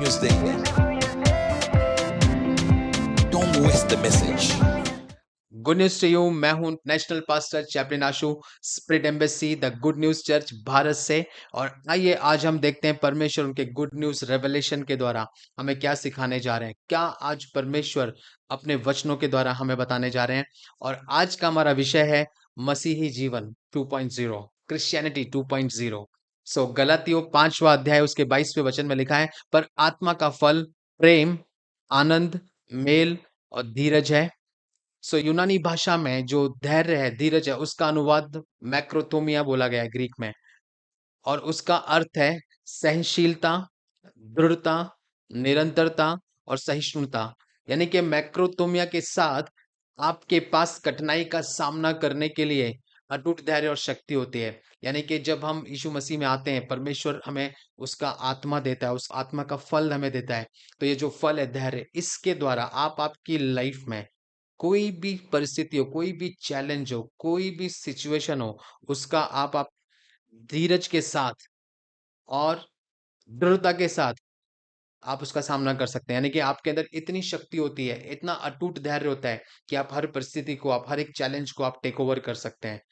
News देंगे। Don't waste the message. Good news to you. मैं हूं national pastor chaplain Ashu, spirit embassy the good news church Bharat से। और आइए आज हम देखते हैं परमेश्वर उनके गुड न्यूज रेवलेशन के द्वारा हमें क्या सिखाने जा रहे हैं, क्या आज परमेश्वर अपने वचनों के द्वारा हमें बताने जा रहे हैं। और आज का हमारा विषय है मसीही जीवन 2.0, क्रिश्चियनिटी 2.0। सो गलातियों 5वां अध्याय उसके 22वें वचन में लिखा है, पर आत्मा का फल प्रेम, आनंद, मेल और धीरज है। सो यूनानी भाषा में जो धैर्य है, धीरज है, उसका अनुवाद मैक्रोथोमिया बोला गया है ग्रीक में। और उसका अर्थ है सहनशीलता, दृढ़ता, निरंतरता और सहिष्णुता। यानी कि मैक्रोथोमिया के साथ आपके पास कठिनाई का सामना करने के लिए अटूट धैर्य और शक्ति होती है। यानी कि जब हम यीशु मसीह में आते हैं, परमेश्वर हमें उसका आत्मा देता है, उस आत्मा का फल हमें देता है। तो ये जो फल है धैर्य, इसके द्वारा आप आपकी लाइफ में कोई भी परिस्थिति हो, कोई भी चैलेंज हो, कोई भी सिचुएशन हो, उसका आप धीरज के साथ और दृढ़ता के साथ आप उसका सामना कर सकते हैं। यानी कि आपके अंदर इतनी शक्ति होती है, इतना अटूट धैर्य होता है कि आप हर परिस्थिति को, आप हर एक चैलेंज को आप टेक ओवर कर सकते हैं।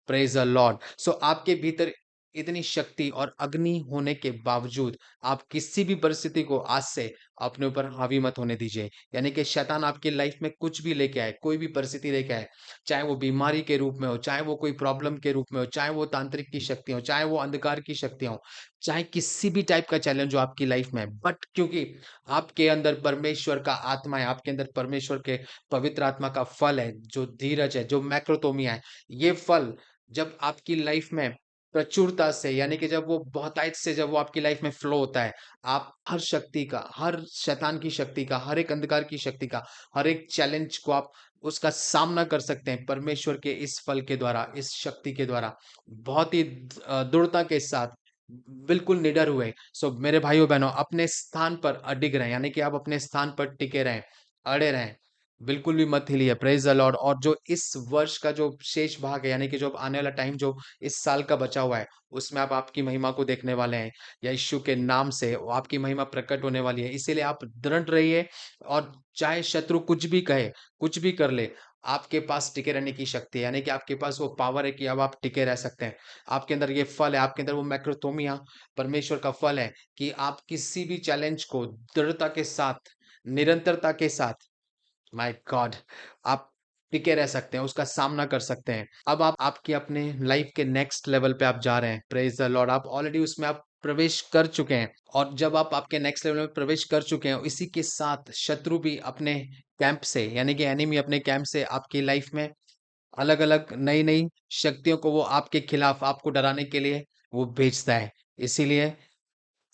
Praise the Lord. सो आपके भीतर इतनी शक्ति और अग्नि होने के बावजूद आप किसी भी परिस्थिति को आज से अपने ऊपर हावी मत होने दीजिए। यानी कि शैतान आपकी लाइफ में कुछ भी लेके आए, कोई भी परिस्थिति लेके आए, चाहे वो बीमारी के रूप में हो, चाहे वो कोई प्रॉब्लम के रूप में हो, चाहे वो तांत्रिक की शक्ति हो, चाहे वो अंधकार की शक्तियां हो, चाहे किसी भी टाइप का चैलेंज हो आपकी लाइफ में, बट क्योंकि आपके अंदर परमेश्वर का आत्मा है, आपके अंदर परमेश्वर के पवित्र आत्मा का फल है, जो धीरज है, जो मैक्रोतोमिया है, ये फल जब आपकी लाइफ में प्रचुरता से, यानी कि जब वो बहुतायत से जब वो आपकी लाइफ में फ्लो होता है, आप हर शक्ति का, हर शैतान की शक्ति का, हर एक अंधकार की शक्ति का, हर एक चैलेंज को आप उसका सामना कर सकते हैं परमेश्वर के इस फल के द्वारा, इस शक्ति के द्वारा, बहुत ही दृढ़ता के साथ, बिल्कुल निडर हुए। सो मेरे भाइयों बहनों, अपने स्थान पर अडिग रहें, यानी कि आप अपने स्थान पर टिके रहें, अड़े रहें, बिल्कुल भी मत हिलिए। Praise the Lord. और जो इस वर्ष का जो शेष भाग है, यानी कि जो अब आने वाला टाइम जो इस साल का बचा हुआ है, उसमें आप आपकी महिमा को देखने वाले हैं। यीशु के नाम से वो आपकी महिमा प्रकट होने वाली है। इसीलिए आप दृढ़ रहिए, और चाहे शत्रु कुछ भी कहे, कुछ भी कर ले, आपके पास टिके रहने की शक्ति है। यानी कि आपके पास वो पावर है कि अब आप टिके रह सकते हैं। आपके अंदर ये फल है, आपके अंदर वो मैक्रोथोमिया परमेश्वर का फल है कि आप किसी भी चैलेंज को दृढ़ता के साथ, निरंतरता के साथ, माय गॉड, आप टिके रह सकते हैं, उसका सामना कर सकते हैं। अब आप आपकी अपने लाइफ के नेक्स्ट लेवल पे आप जा रहे हैं। Praise the Lord. आप ऑलरेडी उसमें आप प्रवेश कर चुके हैं। और जब आप आपके नेक्स्ट लेवल में प्रवेश कर चुके हैं, इसी के साथ शत्रु भी अपने कैंप से, यानी कि एनिमी अपने कैंप से आपकी लाइफ में अलग-अलग नई-नई शक्तियों को वो आपके खिलाफ, आपको डराने के लिए वो भेजता है। इसीलिए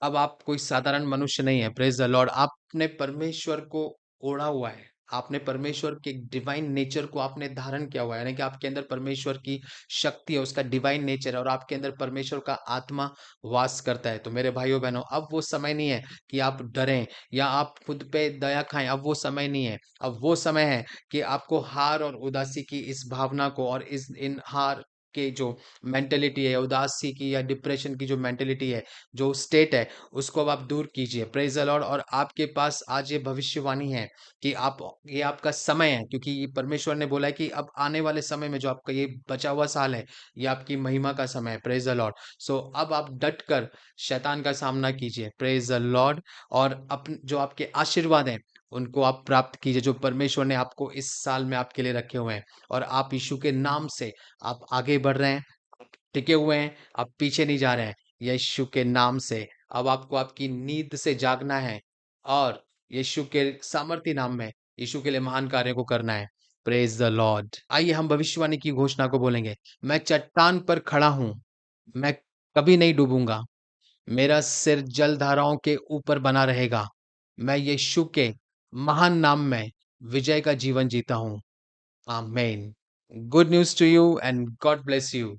अब आप कोई साधारण मनुष्य नहीं है। Praise the Lord. आपने परमेश्वर को ओढ़ा हुआ है, आपने परमेश्वर के डिवाइन नेचर को आपने धारण किया हुआ है, यानी कि आपके अंदर परमेश्वर की शक्ति है, उसका डिवाइन नेचर है, और आपके अंदर परमेश्वर का आत्मा वास करता है। तो मेरे भाइयों बहनों, अब वो समय नहीं है कि आप डरें या आप खुद पे दया खाएं। अब वो समय नहीं है। अब वो समय है कि आपको हार और उदासी की इस भावना को, और इस इन हार के जो मेंटेलिटी है, उदासी की या डिप्रेशन की जो मेंटेलिटी है, जो स्टेट है, उसको अब आप दूर कीजिए। Praise the Lord. और आपके पास आज ये भविष्यवाणी है कि आप, ये आपका समय है, क्योंकि ये परमेश्वर ने बोला है कि अब आने वाले समय में जो आपका ये बचा हुआ साल है, ये आपकी महिमा का समय है। Praise the Lord. सो अब आप डट कर शैतान का सामना कीजिए। Praise the Lord. और अपन जो आपके आशीर्वाद हैं, उनको आप प्राप्त कीजिए, जो परमेश्वर ने आपको इस साल में आपके लिए रखे हुए हैं। और आप यीशु के नाम से आप आगे बढ़ रहे हैं, आप टिके हुए हैं, आप पीछे नहीं जा रहे हैं। यीशु के नाम से अब आपको आपकी नींद से जागना है, और यीशु के सामर्थी नाम में यीशु के लिए महान कार्य को करना है। Praise the Lord. आइए हम भविष्यवाणी की घोषणा को बोलेंगे। मैं चट्टान पर खड़ा हूं, मैं कभी नहीं डूबूंगा। मेरा सिर जल धाराओं के ऊपर बना रहेगा। मैं यीशु के महान नाम में विजय का जीवन जीता हूं। आमीन। Good news to you and God bless you.